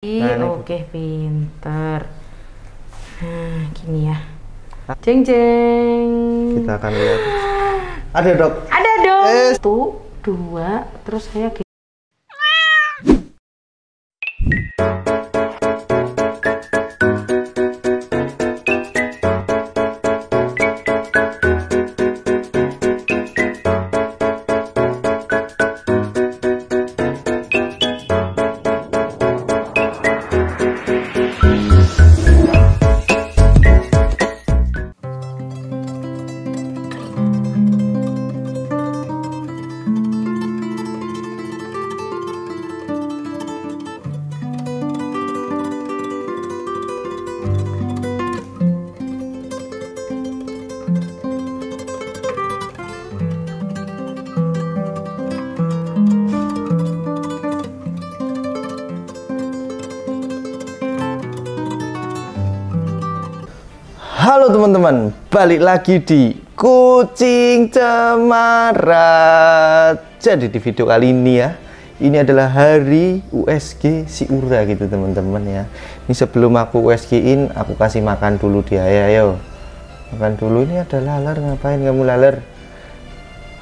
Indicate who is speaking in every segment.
Speaker 1: Oke, pinter. Nah, gini ya. Jeng jeng.
Speaker 2: Kita akan lihat. Ada dok.
Speaker 1: Ada dong. Satu, dua, terus saya.
Speaker 2: Halo teman-teman, balik lagi di Kucing Cemara. Jadi di video kali ini ya, ini adalah hari USG si Ura gitu teman-teman ya. Ini sebelum aku USG-in, aku kasih makan dulu dia ya, ayo. Makan dulu. Ini ada laler, ngapain kamu laler?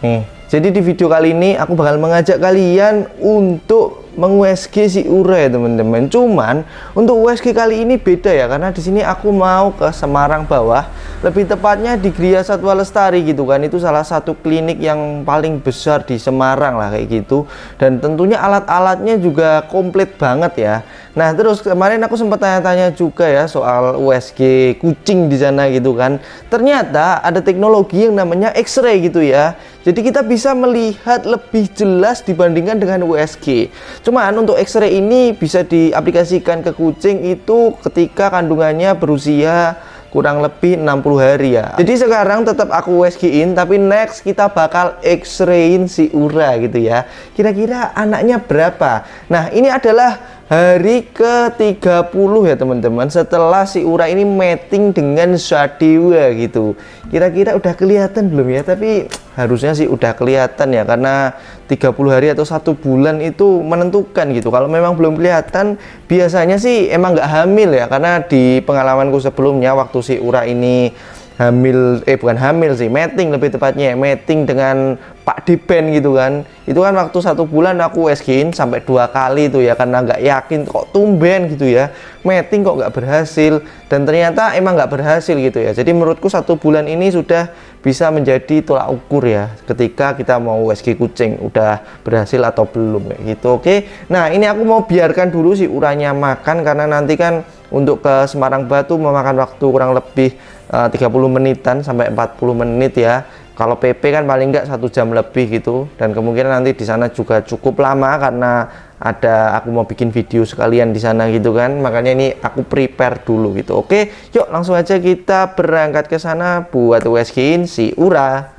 Speaker 2: Nih, jadi di video kali ini aku bakal mengajak kalian untuk meng-USG si Ura ya teman-teman. Cuman untuk USG kali ini beda ya, karena di sini aku mau ke Semarang bawah, lebih tepatnya di Gria Satwa Lestari gitu kan. Itu salah satu klinik yang paling besar di Semarang lah kayak gitu. Dan tentunya alat-alatnya juga komplit banget ya. Nah, terus kemarin aku sempat tanya-tanya juga ya soal USG kucing di sana gitu kan. Ternyata ada teknologi yang namanya X-ray gitu ya. Jadi kita bisa melihat lebih jelas dibandingkan dengan USG. Cuman untuk X-ray ini bisa diaplikasikan ke kucing itu ketika kandungannya berusia kurang lebih 60 hari ya. Jadi sekarang tetap aku USG-in, tapi next kita bakal X-rayin si Ura gitu ya. Kira-kira anaknya berapa? Nah, ini adalah hari ke-30 ya teman-teman, setelah si Ura ini mating dengan Sadewa gitu. Kira-kira udah kelihatan belum ya? Tapi harusnya sih udah kelihatan ya, karena 30 hari atau 1 bulan itu menentukan gitu. Kalau memang belum kelihatan, biasanya sih emang nggak hamil ya, karena di pengalamanku sebelumnya waktu si Ura ini hamil, bukan hamil sih, mating lebih tepatnya, mating dengan Pak Dipen gitu kan. Itu kan waktu 1 bulan aku USG-in sampai 2 kali tuh ya, karena nggak yakin kok tumben gitu ya, mating kok nggak berhasil. Dan ternyata emang nggak berhasil gitu ya. Jadi menurutku 1 bulan ini sudah bisa menjadi tolak ukur ya, ketika kita mau USG kucing udah berhasil atau belum kayak gitu. Oke, nah ini aku mau biarkan dulu si Uranya makan, karena nanti kan untuk ke Semarang Batu memakan waktu kurang lebih 30 menitan sampai 40 menit ya. Kalau PP kan paling enggak 1 jam lebih gitu, dan kemungkinan nanti di sana juga cukup lama karena ada aku mau bikin video sekalian di sana gitu kan. Makanya ini aku prepare dulu gitu. Oke, yuk langsung aja kita berangkat ke sana buat USG-in si Ura.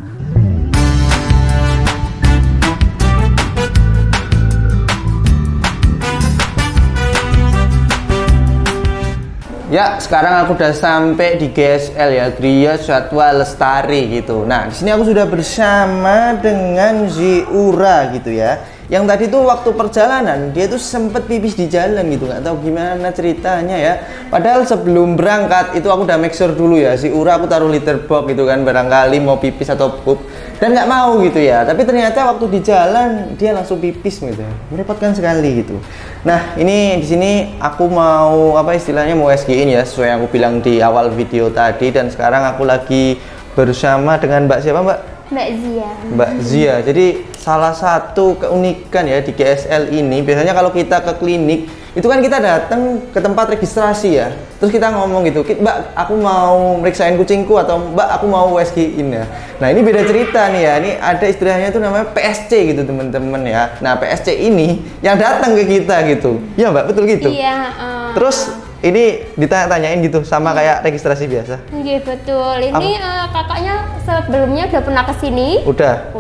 Speaker 2: Ya, sekarang aku udah sampai di GSL ya, Gria Satwa Lestari gitu. Nah, di sini aku sudah bersama dengan si Ura gitu ya. Yang tadi tuh waktu perjalanan dia tuh sempet pipis di jalan gitu, nggak tahu gimana ceritanya ya. Padahal sebelum berangkat itu aku udah make sure dulu ya, si Ura aku taruh litter box gitu kan, barangkali mau pipis atau pup, dan nggak mau gitu ya. Tapi ternyata waktu di jalan dia langsung pipis gitu ya, merepotkan sekali gitu. Nah, ini di sini aku mau apa istilahnya, mau USG-in ya, sesuai yang aku bilang di awal video tadi. Dan sekarang aku lagi bersama dengan Mbak siapa Mbak?
Speaker 3: Mbak Zia.
Speaker 2: Mbak Zia. Jadi salah satu keunikan ya di GSL ini, biasanya kalau kita ke klinik itu kan kita datang ke tempat registrasi ya, terus kita ngomong gitu, Mbak aku mau meriksain kucingku, atau Mbak aku mau USG-in ya. Nah, ini beda cerita nih ya, ini ada istilahnya itu namanya PSC gitu teman-teman ya. Nah, PSC ini yang datang ke kita gitu ya Mbak, betul gitu?
Speaker 3: Iya.
Speaker 2: Terus ini ditanya-tanyain gitu sama kayak registrasi biasa?
Speaker 3: Iya betul. Ini kakaknya sebelumnya udah pernah kesini.
Speaker 2: Udah.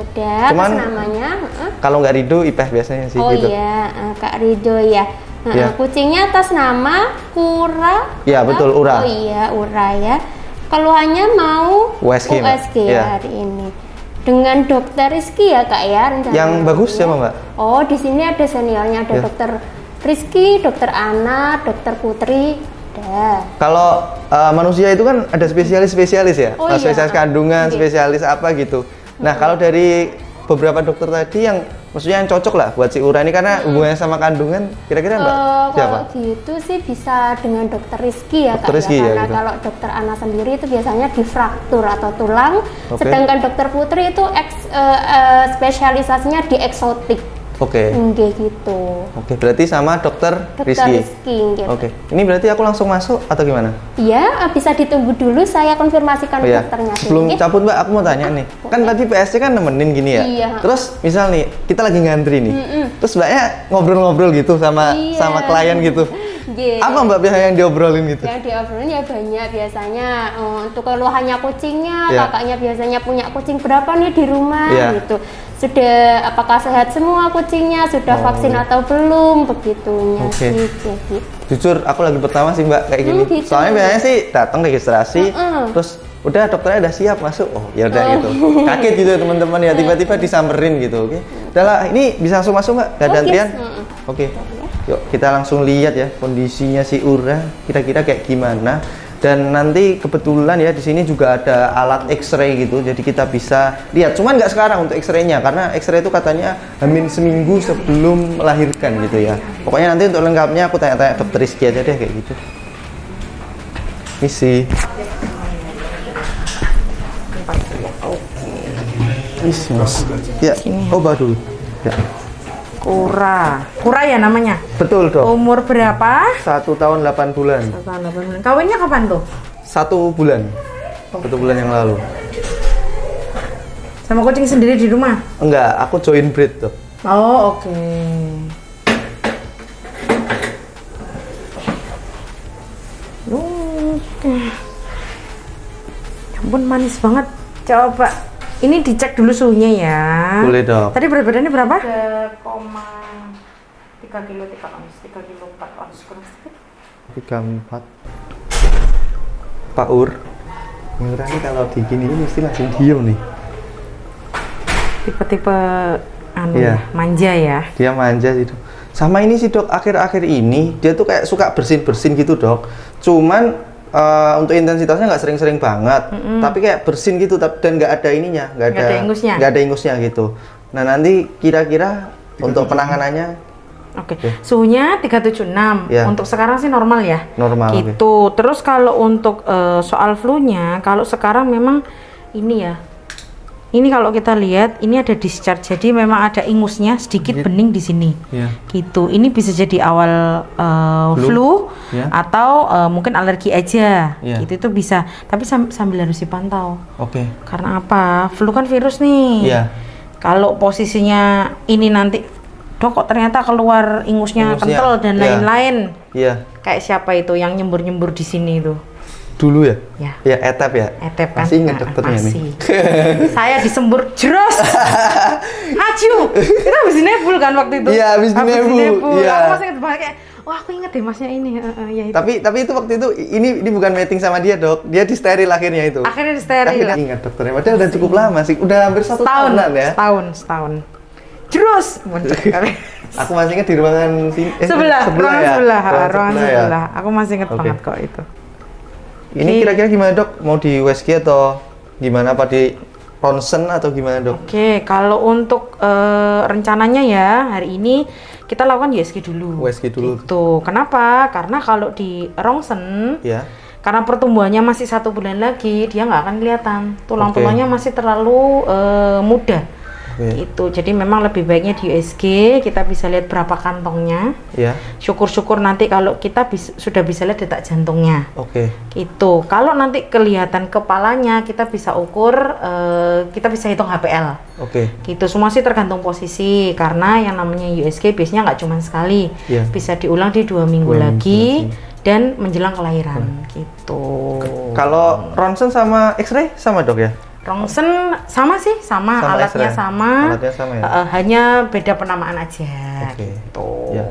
Speaker 3: Cuman namanya.
Speaker 2: Kalau nggak Rido, Ipeh biasanya sih.
Speaker 3: Oh
Speaker 2: gitu.
Speaker 3: Iya, Kak Rido ya.
Speaker 2: Ya.
Speaker 3: Kucingnya atas nama Kura.
Speaker 2: Iya betul, Ura.
Speaker 3: Oh iya, Ura ya. Keluhannya mau
Speaker 2: USG
Speaker 3: ya hari ini. Dengan dokter Rizky ya Kak ya rencananya.
Speaker 2: Yang bagus siapa Mbak?
Speaker 3: Oh, di sini ada seniornya, ada dokter Rizky, dokter Ana, dokter Putri, ada.
Speaker 2: Kalau manusia itu kan ada spesialis-spesialis ya,
Speaker 3: Oh, iya.
Speaker 2: spesialis kandungan, spesialis apa gitu. Nah, kalau dari beberapa dokter tadi yang maksudnya yang cocok lah buat si Ura ini karena hubungannya sama kandungan, kira-kira Mbak siapa?
Speaker 3: Kalau gitu sih bisa dengan dokter Rizky ya
Speaker 2: Dokter
Speaker 3: Kak,
Speaker 2: Rizky ya,
Speaker 3: karena
Speaker 2: gitu.
Speaker 3: kalau dokter Ana sendiri itu biasanya di fraktur atau tulang,
Speaker 2: Oke.
Speaker 3: sedangkan dokter Putri itu spesialisasinya di eksotik.
Speaker 2: Oke.
Speaker 3: Nggih gitu.
Speaker 2: Oke, berarti sama dokter
Speaker 3: Dokter
Speaker 2: Rizky.
Speaker 3: Rizky nggih.
Speaker 2: Oke. Ini berarti aku langsung masuk atau gimana?
Speaker 3: Iya, bisa ditunggu dulu saya konfirmasikan
Speaker 2: Oh ya,
Speaker 3: dokternya dulu,
Speaker 2: sebelum
Speaker 3: nggih.
Speaker 2: cabut Mbak, aku mau tanya nih. Kan tadi PSC kan nemenin gini ya.
Speaker 3: Iya.
Speaker 2: Terus misal nih, kita lagi ngantri nih. Terus Mbaknya ngobrol-ngobrol gitu sama
Speaker 3: Iya.
Speaker 2: sama klien gitu.
Speaker 3: Nggih.
Speaker 2: Apa Mbak biasanya yang diobrolin gitu?
Speaker 3: Yang diobrolin ya banyak biasanya untuk keluhannya kucingnya,
Speaker 2: Iya.
Speaker 3: kakaknya biasanya punya kucing berapa nih di rumah
Speaker 2: Iya.
Speaker 3: gitu. Sudah apakah sehat semua kucingnya, sudah vaksin atau belum begitunya
Speaker 2: Oke.
Speaker 3: sih. Jadi
Speaker 2: Jujur, aku lagi pertama sih Mbak kayak gini.
Speaker 3: gitu.
Speaker 2: Soalnya biasanya sih datang registrasi, terus udah dokternya udah siap masuk. Oh, ya udah gitu. Kaget gitu teman-teman ya, tiba-tiba disamperin gitu. Oke. Udah lah, ini bisa langsung masuk Mbak? Gak ada
Speaker 3: Oke.
Speaker 2: antrian? Oke. Yuk, kita langsung lihat ya kondisinya si Ura kira-kira kayak gimana. Dan nanti kebetulan ya di sini juga ada alat X-ray gitu, jadi kita bisa lihat. Cuman nggak sekarang untuk X-ray-nya, karena X-ray itu katanya hamin seminggu sebelum melahirkan gitu ya. Pokoknya nanti untuk lengkapnya aku tanya-tanya dokter Rizky aja deh kayak gitu. Misi. Misi mas. Ya, obat dulu. Ya.
Speaker 4: Kura ya namanya.
Speaker 2: Betul dok.
Speaker 4: Umur berapa?
Speaker 2: 1 tahun 8 bulan.
Speaker 4: 1 tahun 8 bulan. Kawinnya kapan tuh?
Speaker 2: 1 bulan. 1 bulan yang lalu.
Speaker 4: Sama kucing sendiri di rumah?
Speaker 2: Enggak, aku join breed tuh.
Speaker 4: Oh, oke. Oke. Ya ampun, manis banget. Coba ini dicek dulu suhunya ya.
Speaker 2: Boleh dok.
Speaker 4: Tadi berat badannya berapa? 3,3 kilo 3 ons, 3 kilo 4 ons kurang sedikit.
Speaker 2: 34. Pak Ur, Mira nih kalau digini ini mesti langsung diem nih.
Speaker 4: Tipe-tipe anu
Speaker 2: Iya.
Speaker 4: manja ya.
Speaker 2: Dia manja sih dok. Sama ini sih dok, akhir-akhir ini dia tuh kayak suka bersin-bersin gitu dok. Cuman untuk intensitasnya nggak sering-sering banget, tapi kayak bersin gitu, dan nggak ada ininya, nggak
Speaker 4: Nggak ada ingusnya?
Speaker 2: nggak ada ingusnya gitu. Nah nanti kira-kira untuk penanganannya
Speaker 4: Oke, suhunya 376.
Speaker 2: Ya.
Speaker 4: Untuk sekarang sih normal ya.
Speaker 2: normal. oke.
Speaker 4: Gitu. Terus kalau untuk soal flu-nya, kalau sekarang memang ini ya. Ini kalau kita lihat, ini ada discharge. Jadi memang ada ingusnya sedikit bening di sini.
Speaker 2: Iya.
Speaker 4: Gitu. Ini bisa jadi awal flu
Speaker 2: Ya.
Speaker 4: atau mungkin alergi aja.
Speaker 2: Ya.
Speaker 4: Gitu itu bisa. Tapi sambil harus dipantau.
Speaker 2: Oke.
Speaker 4: Karena apa? Flu kan virus nih.
Speaker 2: Iya.
Speaker 4: Kalau posisinya ini nanti, dok kok ternyata keluar ingusnya
Speaker 2: Ingusnya,
Speaker 4: kental dan
Speaker 2: iya.
Speaker 4: lain-lain.
Speaker 2: Iya.
Speaker 4: Kayak siapa itu yang nyembur-nyembur di sini itu?
Speaker 2: Dulu ya?
Speaker 4: Ya.
Speaker 2: Ya etap ya.
Speaker 4: Etep kan?
Speaker 2: Masih ingat
Speaker 4: Nah,
Speaker 2: dokternya nih.
Speaker 4: masih. Saya disembur jeros. Haju. Kita habis nebul kan waktu itu.
Speaker 2: Iya, habis nebul. Iya.
Speaker 4: Aku masih ingat banget kayak, wah aku inget deh masnya ini. Ya, itu.
Speaker 2: Tapi itu waktu itu ini bukan meeting sama dia dok, dia di steril akhirnya itu.
Speaker 4: Akhirnya steril.
Speaker 2: Akhirnya ingat dokternya, padahal udah cukup lama sih, udah hampir 1
Speaker 4: setahun
Speaker 2: tahunan ya.
Speaker 4: Setahun. Jeros.
Speaker 2: Aku masih ingat di ruangan sini.
Speaker 4: Sebelah, ruangan
Speaker 2: ya?
Speaker 4: ruangan
Speaker 2: ya?
Speaker 4: sebelah. Aku masih ingat
Speaker 2: Oke.
Speaker 4: banget kok itu.
Speaker 2: Ini
Speaker 4: Oke.
Speaker 2: kira-kira gimana dok? Mau di USG atau gimana? Apa di ronsen atau gimana dok?
Speaker 4: Oke, kalau untuk rencananya ya hari ini kita lakukan USG dulu.
Speaker 2: USG dulu.
Speaker 4: Gitu. Kenapa? Karena kalau di rongsen,
Speaker 2: Ya.
Speaker 4: karena pertumbuhannya masih 1 bulan lagi, dia nggak akan kelihatan. Tulang-tulangnya
Speaker 2: Oke.
Speaker 4: masih terlalu muda.
Speaker 2: Oke.
Speaker 4: Itu. Jadi memang lebih baiknya di USG kita bisa lihat berapa kantongnya.
Speaker 2: Ya.
Speaker 4: Syukur-syukur nanti kalau kita sudah bisa lihat detak jantungnya.
Speaker 2: Oke.
Speaker 4: Gitu. Kalau nanti kelihatan kepalanya, kita bisa ukur, kita bisa hitung HPL.
Speaker 2: Oke.
Speaker 4: Gitu. Semua sih tergantung posisi, karena yang namanya USG biasanya nggak cuma sekali,
Speaker 2: Iya.
Speaker 4: bisa diulang di 2 minggu
Speaker 2: 2 minggu
Speaker 4: lagi dan menjelang kelahiran. Gitu.
Speaker 2: Kalau ronsen sama X-ray sama dok ya?
Speaker 4: Rongsen sama sih, sama alatnya
Speaker 2: X-ray?
Speaker 4: sama,
Speaker 2: Alatnya sama ya?
Speaker 4: hanya beda penamaan aja.
Speaker 2: Oke.
Speaker 4: Gitu.
Speaker 2: Ya.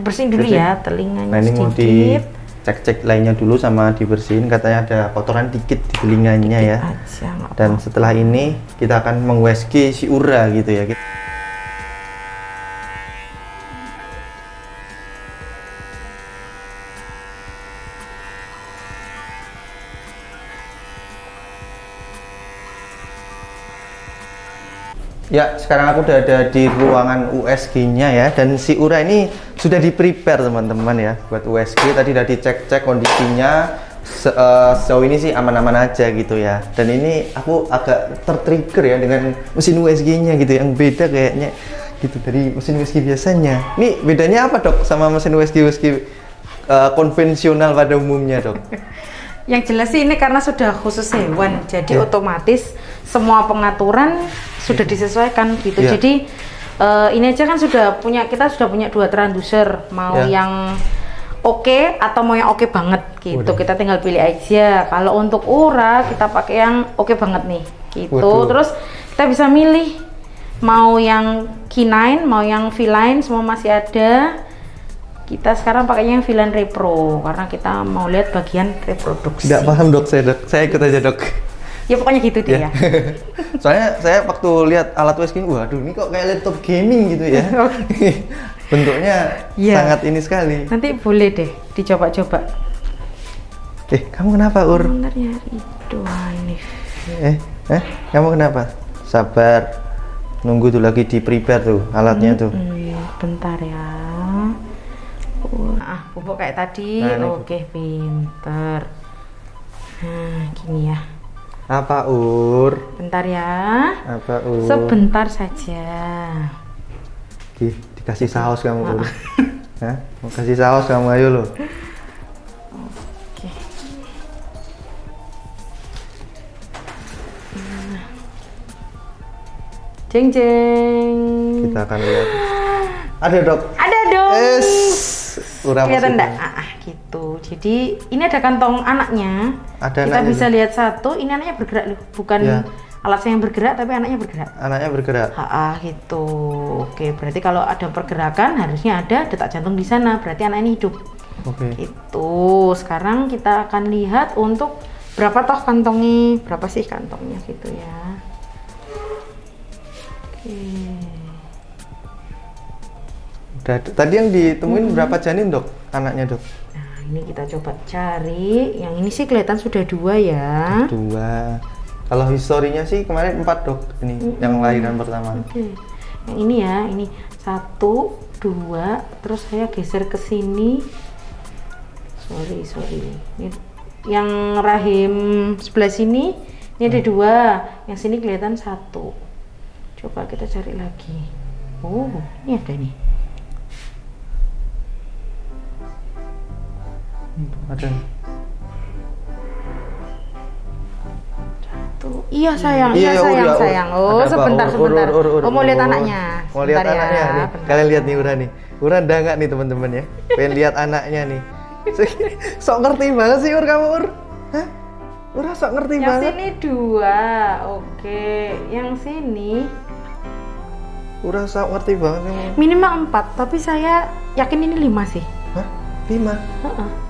Speaker 4: Bersihin dulu
Speaker 2: Bersihin.
Speaker 4: ya telinganya
Speaker 2: Nah ini mau
Speaker 4: sedikit.
Speaker 2: dicek-cek lainnya dulu sama dibersihin, katanya ada kotoran dikit di telinganya ya.
Speaker 4: Aja, nggak
Speaker 2: Dan setelah ini kita akan meng-USG si Ura gitu ya. Ya, sekarang aku udah ada di ruangan USG-nya ya, dan si Ura ini sudah di-prepare teman-teman ya buat USG. Tadi udah dicek-cek kondisinya, sejauh ini sih aman-aman aja gitu ya. Dan ini aku agak tertrigger ya dengan mesin USG-nya gitu, yang beda kayaknya gitu dari mesin USG biasanya. Ini bedanya apa dok sama mesin USG konvensional pada umumnya dok?
Speaker 4: Yang jelas sih ini karena sudah khusus hewan, jadi otomatis semua pengaturan sudah disesuaikan gitu. Jadi ini aja kan kita sudah punya 2 transducer, mau yang oke atau mau yang oke banget gitu. Kita tinggal pilih aja. Kalau untuk Ura kita pakai yang oke banget nih gitu. Terus kita bisa milih mau yang canine, mau yang feline, semua masih ada. Kita sekarang pakainya yang feline repro karena kita mau lihat bagian reproduksi.
Speaker 2: Tidak paham dok, saya ikut aja dok.
Speaker 4: Ya pokoknya gitu deh ya.
Speaker 2: Soalnya saya waktu lihat alat USG, waduh ini kok kayak laptop gaming gitu ya. Bentuknya sangat ini sekali.
Speaker 4: Nanti boleh deh dicoba-coba.
Speaker 2: Kamu kenapa Ur?
Speaker 4: Bentar ya, itu Hanif.
Speaker 2: Kamu kenapa? Sabar, nunggu tuh lagi di prepare tuh alatnya tuh.
Speaker 4: Bentar ya. Bubuk kayak tadi. Oke, pinter. Nah, gini ya.
Speaker 2: Apa Ur?
Speaker 4: Bentar ya.
Speaker 2: Apa Ur?
Speaker 4: Sebentar saja.
Speaker 2: Dikasih saus kamu Ur. Mau kasih saus kamu, ayo lo.
Speaker 4: Oke. Jeng jeng.
Speaker 2: Kita akan lihat. Ada dok.
Speaker 4: Ada dong.
Speaker 2: Kelihatan
Speaker 4: enggak? Gitu. Jadi ini ada kantong anaknya. Kita bisa lihat satu. Ini anaknya bergerak loh, bukan alat saya yang bergerak, tapi anaknya bergerak.
Speaker 2: Anaknya bergerak.
Speaker 4: Gitu. Oke, berarti kalau ada pergerakan harusnya ada detak jantung di sana. Berarti anak ini hidup. Gitu. Sekarang kita akan lihat untuk berapa toh kantongnya, berapa sih kantongnya gitu ya.
Speaker 2: Tadi yang ditemuin berapa janin dok anaknya dok?
Speaker 4: Nah ini kita coba cari. Yang ini sih kelihatan sudah 2 ya.
Speaker 2: 2. Kalau historinya sih kemarin 4 dok. Ini yang lahiran pertama.
Speaker 4: Yang ini ya, ini 1, 2. Terus saya geser ke sini. Sorry. Ini yang rahim sebelah sini. Ini ada 2. Yang sini kelihatan 1. Coba kita cari lagi. Oh, ini ada nih.
Speaker 2: Ada.
Speaker 4: 1. Iya sayang, sayang. Oh, sebentar. Mau lihat anaknya.
Speaker 2: Mau lihat anaknya nih. Kalian lihat nih Ura nih. Ura nggak nih teman-teman ya. Pengen lihat anaknya nih. Sok ngerti banget sih Ur kamu Ur. Hah? Ura sok ngerti banget.
Speaker 4: Yang sini 2. Oke, yang sini
Speaker 2: Ura sok ngerti banget kamu.
Speaker 4: Minimal 4, tapi saya yakin ini 5 sih.
Speaker 2: Hah? 5?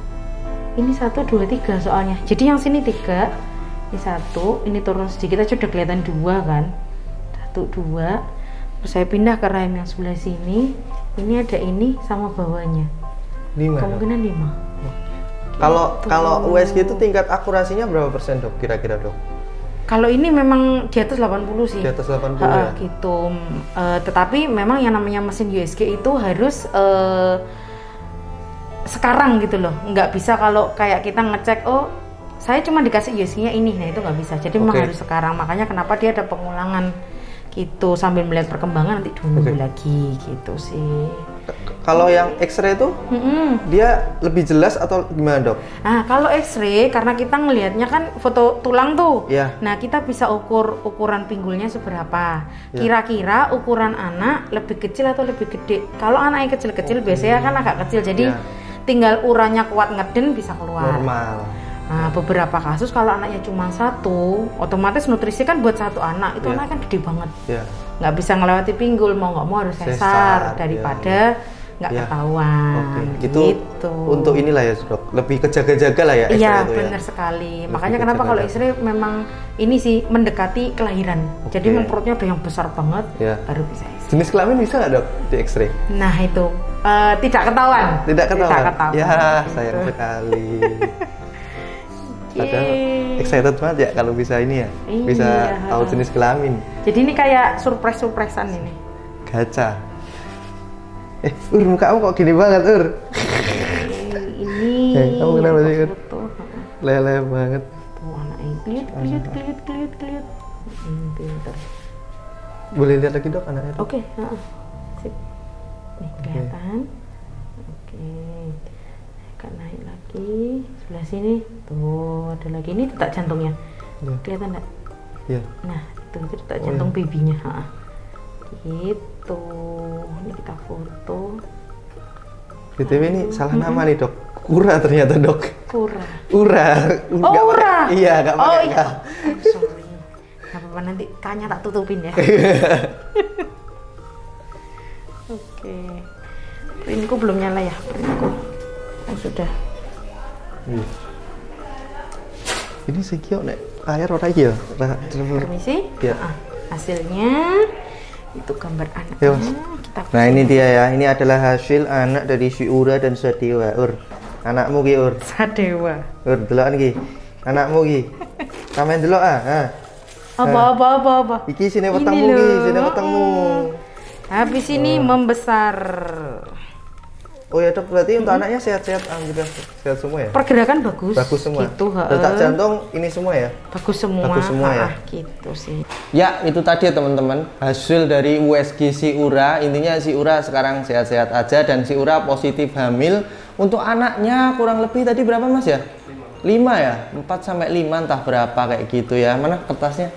Speaker 4: Ini 1, 2, 3 soalnya. Jadi yang sini 3, ini 1, ini turun sedikit aja udah kelihatan 2 kan. 1, 2. Terus saya pindah ke rahim yang sebelah sini. Ini ada ini sama bawahnya.
Speaker 2: 5.
Speaker 4: Kemungkinan 5.
Speaker 2: Kalau USG itu tingkat akurasinya berapa persen dok kira-kira dok?
Speaker 4: Kalau ini memang di atas 80 sih.
Speaker 2: Di atas 80 ya?
Speaker 4: Gitu. Tetapi memang yang namanya mesin USG itu harus sekarang gitu loh, nggak bisa kalau kayak kita ngecek saya cuma dikasih USG-nya ini, nah itu nggak bisa. Jadi memang harus sekarang, makanya kenapa dia ada pengulangan gitu sambil melihat perkembangan nanti dulu lagi gitu sih.
Speaker 2: Kalau yang X-ray itu dia lebih jelas atau gimana dok?
Speaker 4: Nah kalau X-ray karena kita ngelihatnya kan foto tulang tuh, nah kita bisa ukuran pinggulnya seberapa. Kira-kira ukuran anak lebih kecil atau lebih gede. Kalau anaknya kecil-kecil biasanya kan agak kecil, jadi tinggal uranya kuat ngeden bisa keluar.
Speaker 2: Normal.
Speaker 4: Nah beberapa kasus kalau anaknya cuma 1, otomatis nutrisi kan buat 1 anak itu anak kan gede banget. Nggak bisa ngelewati pinggul, mau nggak mau harus sesar daripada nggak ketahuan.
Speaker 2: Gitu. Untuk inilah ya dok, lebih kejaga-jaga lah ya.
Speaker 4: Iya benar sekali. Makanya kenapa kalau X-ray memang ini sih mendekati kelahiran. Jadi memang perutnya udah yang besar banget baru bisa X-ray.
Speaker 2: Jenis kelamin bisa nggak dok di X-ray?
Speaker 4: Nah itu tidak ketahuan.
Speaker 2: Tidak ketahuan. Ya sayang sekali. excited banget ya kalau bisa ini ya,
Speaker 4: Iya.
Speaker 2: bisa tahu jenis kelamin.
Speaker 4: Jadi ini kayak surprise-surprisean ini.
Speaker 2: Gacha. Mukamu kok gini banget,
Speaker 4: Ini
Speaker 2: kamu kenapa sih, Ur?
Speaker 4: foto.
Speaker 2: Lele banget.
Speaker 4: Tuh anaknya kliut. Pinter.
Speaker 2: Boleh lihat lagi dok anaknya? Dok?
Speaker 4: Oke, sip. Nih kelihatan. Oke. Agak naik lagi. Sebelah sini. Tuh ada lagi. Ini detak jantungnya.
Speaker 2: Iya.
Speaker 4: Kelihatan nggak?
Speaker 2: Iya.
Speaker 4: Nah itu detak jantung babynya. Gitu. Ini kita foto.
Speaker 2: BTW ini salah nama nih dok. Kura ternyata dok.
Speaker 4: Kura.
Speaker 2: Ura.
Speaker 4: Oh,
Speaker 2: Nggak
Speaker 4: Ura.
Speaker 2: pakai- Iya, nggak pakai.
Speaker 4: Oh iya.
Speaker 2: K.
Speaker 4: Sorry. Nggak apa-apa, nanti K-nya tak tutupin ya. Oke. Printku belum nyala ya, printku. Oh, sudah.
Speaker 2: Iya. Ini si Kyo nek air ora iya.
Speaker 4: Permisi.
Speaker 2: Iya.
Speaker 4: Hasilnya itu gambar anaknya.
Speaker 2: Yo.
Speaker 4: Kita
Speaker 2: Nah ini dia ya, ini adalah hasil anak dari si Ura dan Sadewa. Anakmu ki Ur.
Speaker 4: Sadewa.
Speaker 2: Delokan ki. Anakmu ki. Sampeyan delok ah.
Speaker 4: Apa?
Speaker 2: Iki sini
Speaker 4: Ini
Speaker 2: wetengmu ki,
Speaker 4: loh.
Speaker 2: sini wetengmu.
Speaker 4: Habis ini membesar.
Speaker 2: Oh ya dok, berarti untuk anaknya sehat-sehat, alhamdulillah sehat semua ya?
Speaker 4: Pergerakan bagus.
Speaker 2: Bagus semua.
Speaker 4: Gitu,
Speaker 2: Detak jantung ini semua ya?
Speaker 4: Bagus semua.
Speaker 2: Bagus semua ya?
Speaker 4: Gitu sih.
Speaker 2: Ya, itu tadi ya teman-teman, hasil dari USG si Ura. Intinya si Ura sekarang sehat-sehat aja dan si Ura positif hamil. Untuk anaknya kurang lebih tadi berapa Mas ya? 5 ya? 4 sampai 5 entah berapa kayak gitu ya. Mana kertasnya?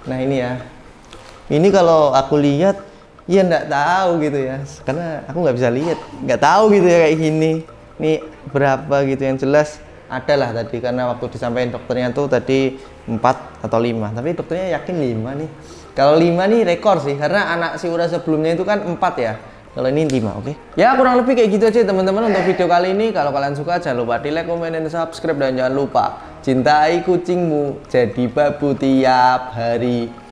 Speaker 2: Nah, ini ya. Ini kalau aku lihat ya enggak tahu gitu ya. Karena aku nggak bisa lihat. Nggak tahu gitu ya kayak gini. Ini berapa gitu yang jelas adalah tadi karena waktu disampaikan dokternya tuh tadi 4 atau 5. Tapi dokternya yakin 5 nih. Kalau 5 nih rekor sih karena anak si Ura sebelumnya itu kan 4 ya. Kalau ini 5, oke? Ya kurang lebih kayak gitu aja teman-teman untuk video kali ini. Kalau kalian suka jangan lupa di like, komen, dan subscribe. Dan jangan lupa cintai kucingmu jadi babu tiap hari.